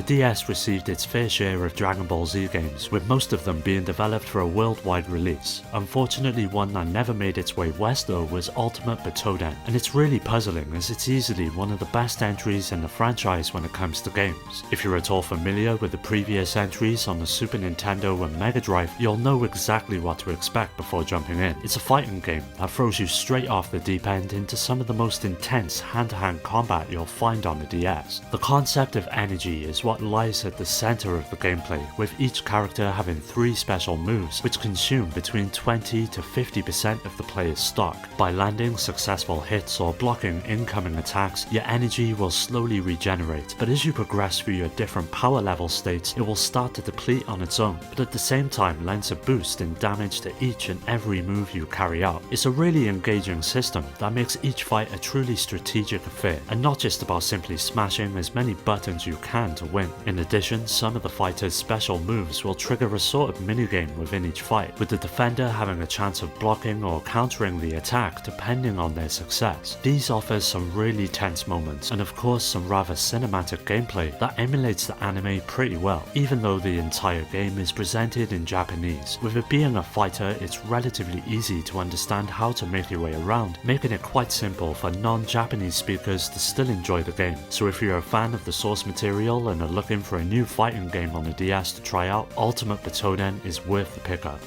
DS received its fair share of Dragon Ball Z games, with most of them being developed for a worldwide release. Unfortunately, one that never made its way west though was Ultimate Butoden, and it's really puzzling as it's easily one of the best entries in the franchise when it comes to games. If you're at all familiar with the previous entries on the Super Nintendo and Mega Drive, you'll know exactly what to expect before jumping in. It's a fighting game that throws you straight off the deep end into some of the most intense hand-to-hand combat you'll find on the DS. The concept of energy is what lies at the center of the gameplay, with each character having 3 special moves which consume between 20 to 50% of the player's stock. By landing successful hits or blocking incoming attacks, your energy will slowly regenerate, but as you progress through your different power level states, it will start to deplete on its own, but at the same time lends a boost in damage to each and every move you carry out. It's a really engaging system that makes each fight a truly strategic affair, and not just about simply smashing as many buttons you can to win. In addition, some of the fighters' special moves will trigger a sort of minigame within each fight, with the defender having a chance of blocking or countering the attack depending on their success. These offer some really tense moments, and of course some rather cinematic gameplay that emulates the anime pretty well, even though the entire game is presented in Japanese. With it being a fighter, it's relatively easy to understand how to make your way around, making it quite simple for non-Japanese speakers to still enjoy the game. So if you're a fan of the source material and are looking for a new fighting game on the DS to try out, Ultimate Butoden is worth the pickup.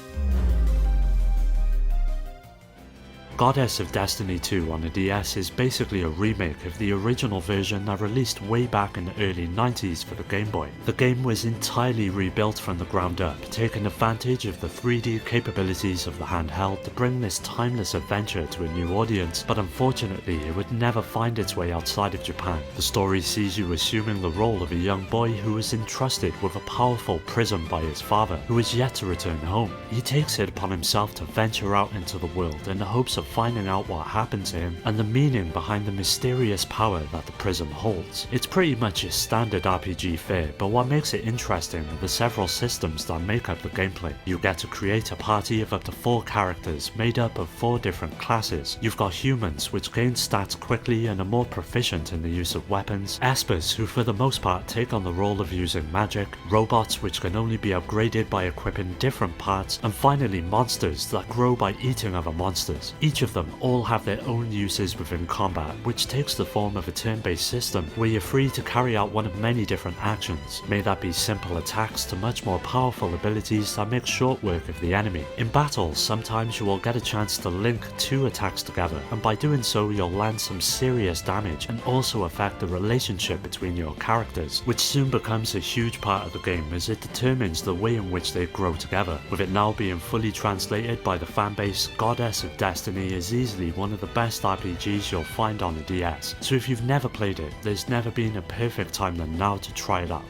Goddess of Destiny 2 on the DS is basically a remake of the original version that released way back in the early 90s for the Game Boy. The game was entirely rebuilt from the ground up, taking advantage of the 3D capabilities of the handheld to bring this timeless adventure to a new audience, but unfortunately it would never find its way outside of Japan. The story sees you assuming the role of a young boy who is entrusted with a powerful prism by his father, who is yet to return home. He takes it upon himself to venture out into the world in the hopes of finding out what happened to him and the meaning behind the mysterious power that the prism holds. It's pretty much a standard RPG fare, but what makes it interesting are the several systems that make up the gameplay. You get to create a party of up to 4 characters made up of 4 different classes. You've got humans, which gain stats quickly and are more proficient in the use of weapons, espers, who for the most part take on the role of using magic, robots, which can only be upgraded by equipping different parts, and finally monsters that grow by eating other monsters. Each of them all have their own uses within combat, which takes the form of a turn-based system where you're free to carry out one of many different actions, may that be simple attacks to much more powerful abilities that make short work of the enemy. In battle, sometimes you will get a chance to link 2 attacks together, and by doing so you'll land some serious damage and also affect the relationship between your characters, which soon becomes a huge part of the game as it determines the way in which they grow together. With it now being fully translated by the fanbase, Goddess of Destiny is easily one of the best RPGs you'll find on the DS, so if you've never played it, there's never been a perfect time than now to try it out.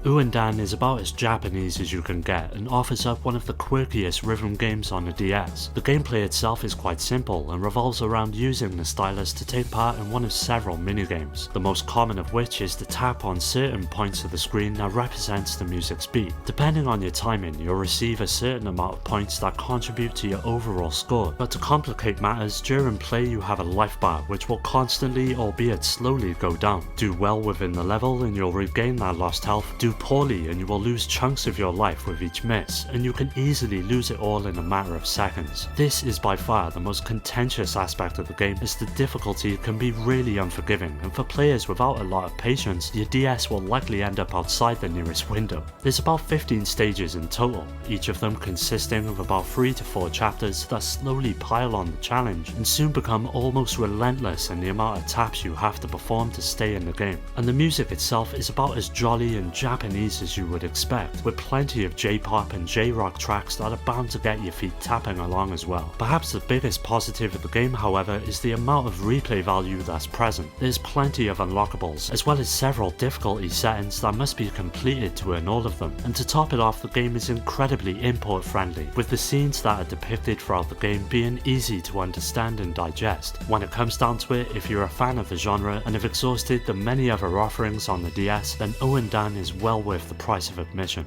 Uendan is about as Japanese as you can get and offers up one of the quirkiest rhythm games on the DS. The gameplay itself is quite simple and revolves around using the stylus to take part in one of several minigames, the most common of which is to tap on certain points of the screen that represents the music's beat. Depending on your timing, you'll receive a certain amount of points that contribute to your overall score, but to complicate matters, during play you have a life bar which will constantly, albeit slowly, go down. Do well within the level and you'll regain that lost health. Do poorly and you will lose chunks of your life with each miss, and you can easily lose it all in a matter of seconds. This is by far the most contentious aspect of the game, as the difficulty can be really unforgiving, and for players without a lot of patience, your DS will likely end up outside the nearest window. There's about 15 stages in total, each of them consisting of about 3 to 4 chapters that slowly pile on the challenge and soon become almost relentless in the amount of taps you have to perform to stay in the game. And the music itself is about as jolly and Japanese as you would expect, with plenty of J-pop and J-rock tracks that are bound to get your feet tapping along as well. Perhaps the biggest positive of the game, however, is the amount of replay value that's present. There's plenty of unlockables, as well as several difficulty settings that must be completed to earn all of them, and to top it off, the game is incredibly import friendly, with the scenes that are depicted throughout the game being easy to understand and digest. When it comes down to it, if you're a fan of the genre and have exhausted the many other offerings on the DS, then Uendan is well worth the price of admission.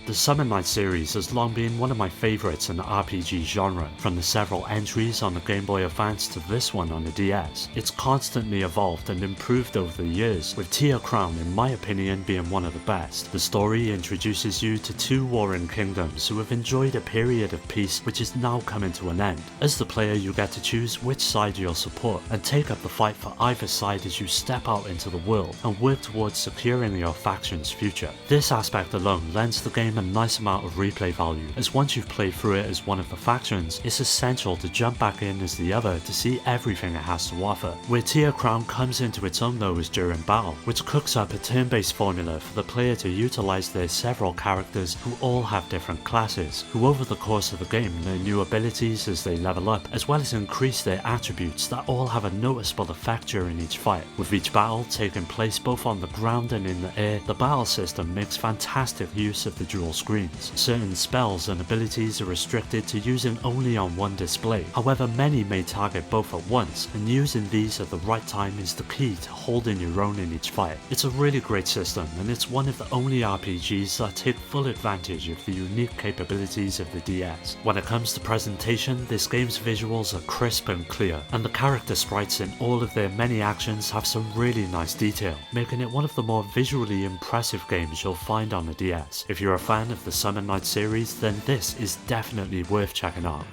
The Summon Night series has long been one of my favourites in the RPG genre, from the several entries on the Game Boy Advance to this one on the DS. It's constantly evolved and improved over the years, with Tear Crown in my opinion being one of the best. The story introduces you to two warring kingdoms who have enjoyed a period of peace which is now coming to an end. As the player, you get to choose which side you'll support and take up the fight for either side as you step out into the world and work towards securing your faction's future. This aspect alone lends the game a nice amount of replay value, as once you've played through it as one of the factions, it's essential to jump back in as the other to see everything it has to offer. Where Tear Crown comes into its own though is during battle, which cooks up a turn-based formula for the player to utilise their several characters who all have different classes, who over the course of the game learn new abilities as they level up, as well as increase their attributes that all have a noticeable effect during each fight. With each battle taking place both on the ground and in the air, the battle system makes fantastic use of the dual screens. Certain spells and abilities are restricted to using only on one display, however many may target both at once, and using these at the right time is the key to holding your own in each fight. It's a really great system, and it's one of the only RPGs that take full advantage of the unique capabilities of the DS. When it comes to presentation, this game's visuals are crisp and clear, and the character sprites in all of their many actions have some really nice detail, making it one of the more visually impressive games you'll find on the DS. If you're a fan of the Summon Night series, then this is definitely worth checking out.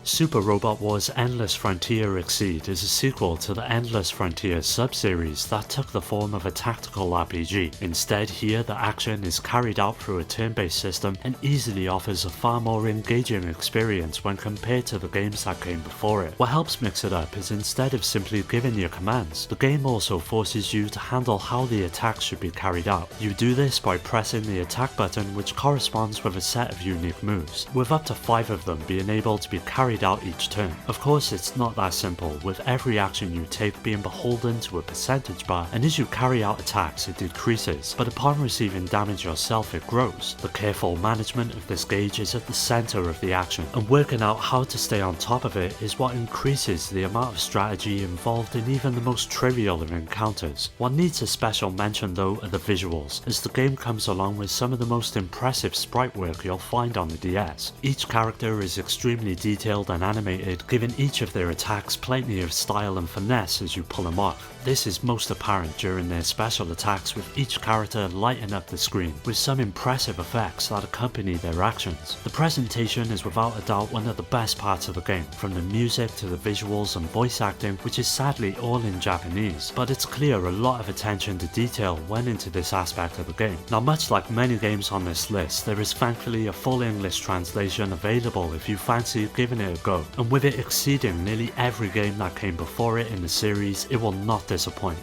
Super Robot Wars Endless Frontier Exceed is a sequel to the Endless Frontier sub-series that took the form of a tactical RPG. Instead, here the action is carried out through a turn-based system and easily offers a far more engaging experience when compared to the games that came before it. What helps mix it up is instead of simply giving your commands, the game also forces you to handle how the attacks should be carried out. You do this by pressing the attack button, which corresponds with a set of unique moves, with up to 5 of them being able to be carried out each turn. Of course, it's not that simple, with every action you take being beholden to a percentage bar, and as you carry out attacks it decreases, but upon receiving damage yourself it grows. The careful management of this gauge is at the centre of the action, and working out how to stay on top of it is what increases the amount of strategy involved in even the most trivial of encounters. What needs a special mention though are the visuals, as the game comes along with some of the most impressive sprite work you'll find on the DS. Each character is extremely detailed and animated, giving each of their attacks plenty of style and finesse as you pull them off. This is most apparent during their special attacks, with each character lighting up the screen with some impressive effects that accompany their actions. The presentation is without a doubt one of the best parts of the game, from the music to the visuals and voice acting, which is sadly all in Japanese, but it's clear a lot of attention to detail went into this aspect of the game. Now, much like many games on this list, there is thankfully a full English translation available if you fancy giving it a go, and with it exceeding nearly every game that came before it in the series, it will not disappoint.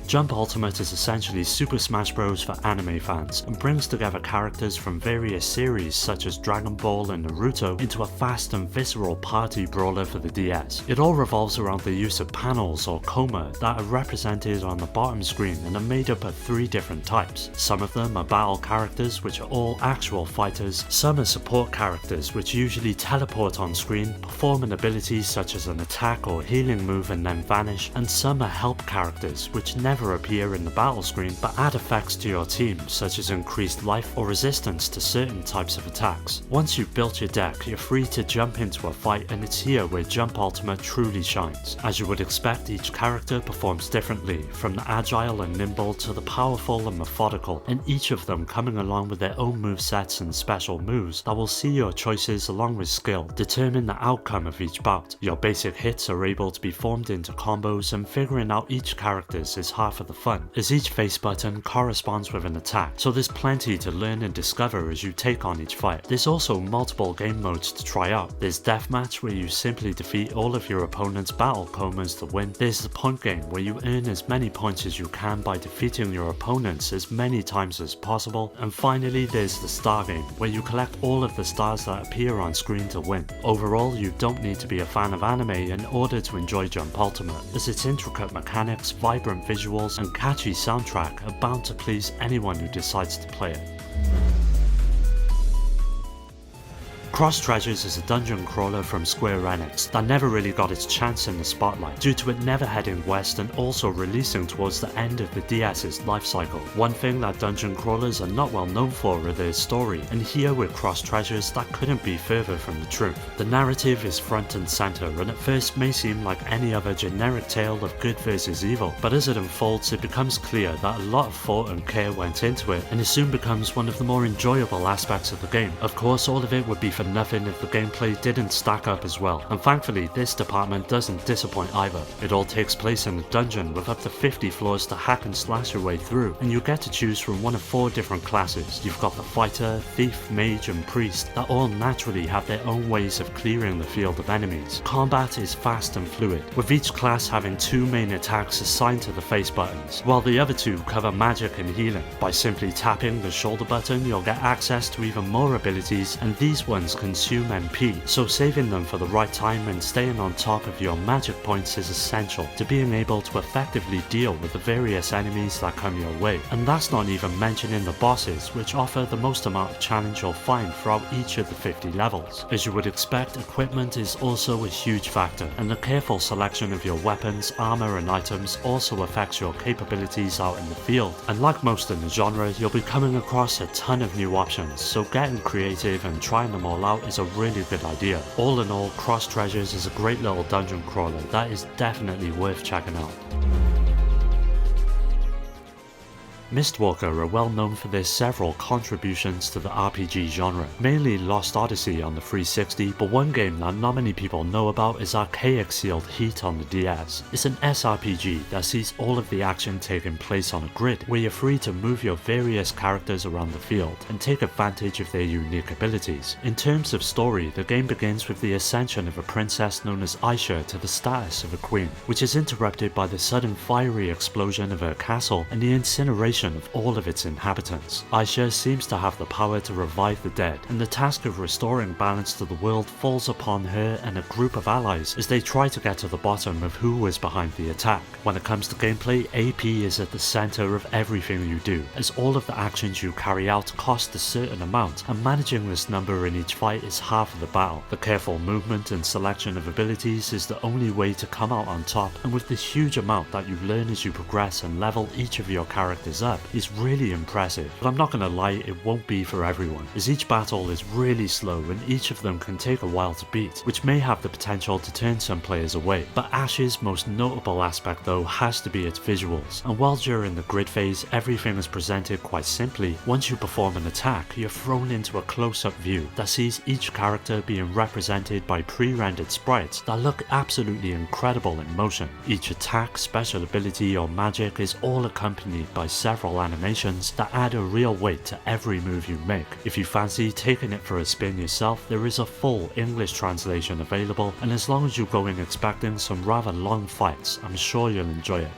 Jump Ultimate is essentially Super Smash Bros. For anime fans, and brings together characters from various series such as Dragon Ball and Naruto into a fast and visceral party brawler for the DS. It all revolves around the use of panels or coma that are represented on the bottom screen and are made up of 3 different types. Some of them are battle characters, which are all actual fighters, some are support characters which usually teleport on screen, perform an ability such as an attack or healing move and then vanish, and some are help characters which never appear in the battle screen but add effects to your team, such as increased life or resistance to certain types of attacks. Once you've built your deck, you're free to jump into a fight, and it's here where Jump Ultimate truly shines. As you would expect, each character performs differently, from the agile and nimble to the powerful and methodical, and each of them coming along with their own movesets and special moves that will see your choices along with skill determine the outcome of each bout. Your basic hits are able to be formed into combos, and figuring out each character's is half of the fun, as each face button corresponds with an attack, so there's plenty to learn and discover as you take on each fight. There's also multiple game modes to try out. There's Deathmatch, where you simply defeat all of your opponent's battle comas to win. There's the Point Game, where you earn as many points as you can by defeating your opponents as many times as possible. And finally, there's the Star Game, where you collect all of the stars that appear on screen to win. Overall, you don't need to be a fan of anime in order to enjoy Jump Ultimate, as its intricate mechanics, vibrant visuals, and catchy soundtrack are bound to please anyone who decides to play it. Cross Treasures is a dungeon crawler from Square Enix that never really got its chance in the spotlight due to it never heading west and also releasing towards the end of the DS's lifecycle. One thing that dungeon crawlers are not well known for are their story, and here with Cross Treasures that couldn't be further from the truth. The narrative is front and center and at first may seem like any other generic tale of good versus evil, but as it unfolds it becomes clear that a lot of thought and care went into it, and it soon becomes one of the more enjoyable aspects of the game. Of course, all of it would be for nothing if the gameplay didn't stack up as well, and thankfully this department doesn't disappoint either. It all takes place in a dungeon with up to 50 floors to hack and slash your way through, and you get to choose from one of 4 different classes. You've got the fighter, thief, mage and priest that all naturally have their own ways of clearing the field of enemies. Combat is fast and fluid, with each class having 2 main attacks assigned to the face buttons, while the other 2 cover magic and healing. By simply tapping the shoulder button you'll get access to even more abilities, and these ones consume MP, so saving them for the right time and staying on top of your magic points is essential to being able to effectively deal with the various enemies that come your way. And that's not even mentioning the bosses, which offer the most amount of challenge you'll find throughout each of the 50 levels. As you would expect, equipment is also a huge factor, and the careful selection of your weapons, armor and items also affects your capabilities out in the field. And like most in the genre, you'll be coming across a ton of new options, so getting creative and trying them all out is a really good idea. All in all, Cross Treasures is a great little dungeon crawler that is definitely worth checking out. Mistwalker are well known for their several contributions to the RPG genre, mainly Lost Odyssey on the 360, but one game that not many people know about is archaic sealed Heat on the DS. It's an SRPG that sees all of the action taking place on a grid, where you're free to move your various characters around the field and take advantage of their unique abilities. In terms of story, the game begins with the ascension of a princess known as Aisha to the status of a queen, which is interrupted by the sudden fiery explosion of her castle and the incineration of all of its inhabitants. Aisha seems to have the power to revive the dead, and the task of restoring balance to the world falls upon her and a group of allies as they try to get to the bottom of who was behind the attack. When it comes to gameplay, AP is at the center of everything you do, as all of the actions you carry out cost a certain amount, and managing this number in each fight is half of the battle. The careful movement and selection of abilities is the only way to come out on top, and with this huge amount that you learn as you progress and level each of your characters up, is really impressive. But I'm not gonna lie, it won't be for everyone, as each battle is really slow and each of them can take a while to beat, which may have the potential to turn some players away. But Ash's most notable aspect though has to be its visuals, and while during the grid phase everything is presented quite simply, once you perform an attack you're thrown into a close-up view that sees each character being represented by pre-rendered sprites that look absolutely incredible in motion. Each attack, special ability or magic is all accompanied by several animations that add a real weight to every move you make. If you fancy taking it for a spin yourself, there is a full English translation available, and as long as you go in expecting some rather long fights, I'm sure you'll enjoy it.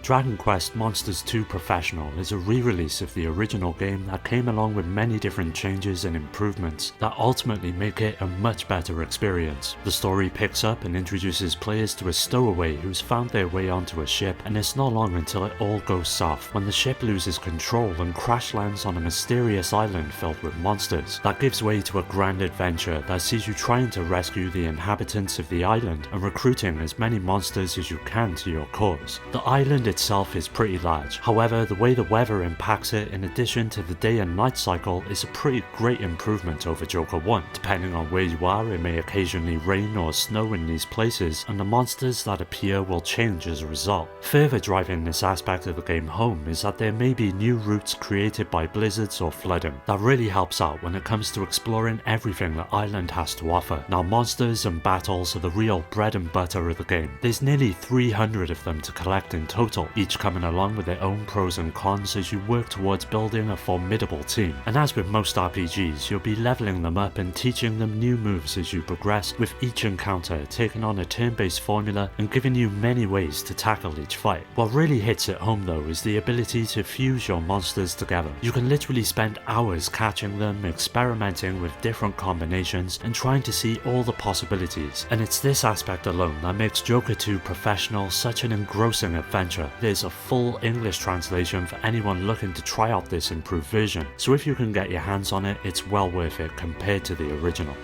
Dragon Quest Monsters 2 Professional is a re-release of the original game that came along with many different changes and improvements that ultimately make it a much better experience. The story picks up and introduces players to a stowaway who's found their way onto a ship, and it's not long until it all goes south when the ship loses control and crash lands on a mysterious island filled with monsters. That gives way to a grand adventure that sees you trying to rescue the inhabitants of the island and recruiting as many monsters as you can to your cause. The island itself is pretty large, however the way the weather impacts it in addition to the day and night cycle is a pretty great improvement over Joker 1. Depending on where you are, it may occasionally rain or snow in these places, and the monsters that appear will change as a result. Further driving this aspect of the game home is that there may be new routes created by blizzards or flooding that really helps out when it comes to exploring everything the island has to offer. Now monsters and battles are the real bread and butter of the game. There's nearly 300 of them to collect in total, each coming along with their own pros and cons as you work towards building a formidable team. And as with most RPGs, you'll be leveling them up and teaching them new moves as you progress, with each encounter taking on a turn-based formula and giving you many ways to tackle each fight. What really hits it home though is the ability to fuse your monsters together. You can literally spend hours catching them, experimenting with different combinations and trying to see all the possibilities, and it's this aspect alone that makes Joker 2 Professional such an engrossing adventure. there's a full English translation for anyone looking to try out this improved version, so if you can get your hands on it, it's well worth it compared to the original.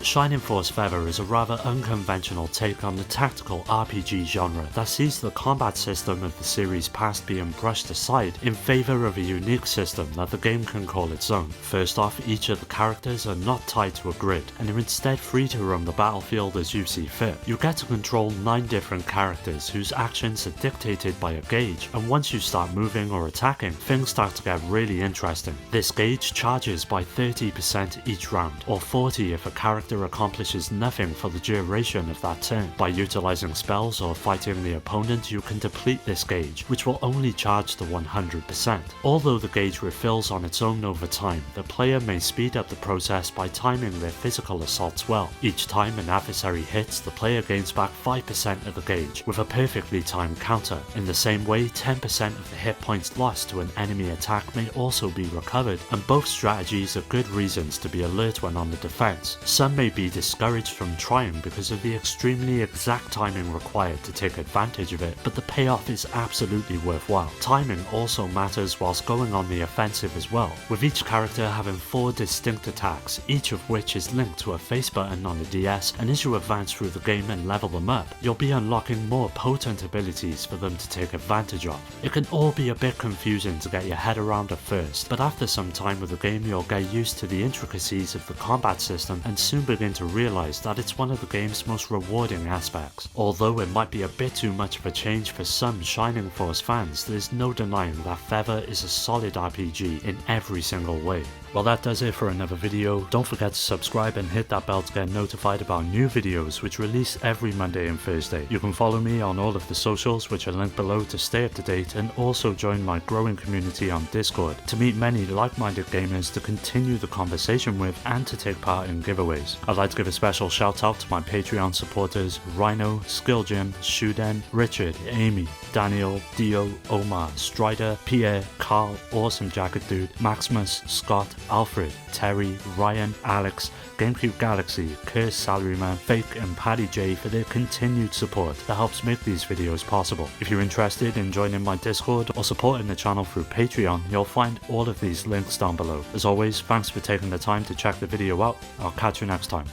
Shining Force Feather is a rather unconventional take on the tactical RPG genre that sees the combat system of the series past being brushed aside in favour of a unique system that the game can call its own. First off, each of the characters are not tied to a grid, and are instead free to roam the battlefield as you see fit. You get to control 9 different characters whose actions are dictated by a gauge, and once you start moving or attacking, things start to get really interesting. This gauge charges by 30% each round, or 40 if a character accomplishes nothing for the duration of that turn. By utilizing spells or fighting the opponent, you can deplete this gauge, which will only charge to 100%. Although the gauge refills on its own over time, the player may speed up the process by timing their physical assaults well. Each time an adversary hits, the player gains back 5% of the gauge, with a perfectly timed counter. In the same way, 10% of the hit points lost to an enemy attack may also be recovered, and both strategies are good reasons to be alert when on the defense. Some may be discouraged from trying because of the extremely exact timing required to take advantage of it, but the payoff is absolutely worthwhile. Timing also matters whilst going on the offensive as well, with each character having 4 distinct attacks, each of which is linked to a face button on the DS, and as you advance through the game and level them up, you'll be unlocking more potent abilities for them to take advantage of. It can all be a bit confusing to get your head around at first, but after some time with the game you'll get used to the intricacies of the combat system and soon begin to realize that it's one of the game's most rewarding aspects. Although it might be a bit too much of a change for some Shining Force fans, there's no denying that Feather is a solid RPG in every single way. Well, that does it for another video. Don't forget to subscribe and hit that bell to get notified about new videos which release every Monday and Thursday. You can follow me on all of the socials which are linked below to stay up to date, and also join my growing community on Discord to meet many like-minded gamers to continue the conversation with and to take part in giveaways. I'd like to give a special shout out to my Patreon supporters Rhino, Skill Jim, Shuden, Richard, Amy, Daniel, Dio, Omar, Strider, Pierre, Carl, Awesome Jacket Dude, Maximus, Scott, Alfred, Terry, Ryan, Alex, GameCube Galaxy, Curse Salaryman, Fake and Paddy J for their continued support that helps make these videos possible. If you're interested in joining my Discord or supporting the channel through Patreon, you'll find all of these links down below. As always, thanks for taking the time to check the video out. I'll catch you next time.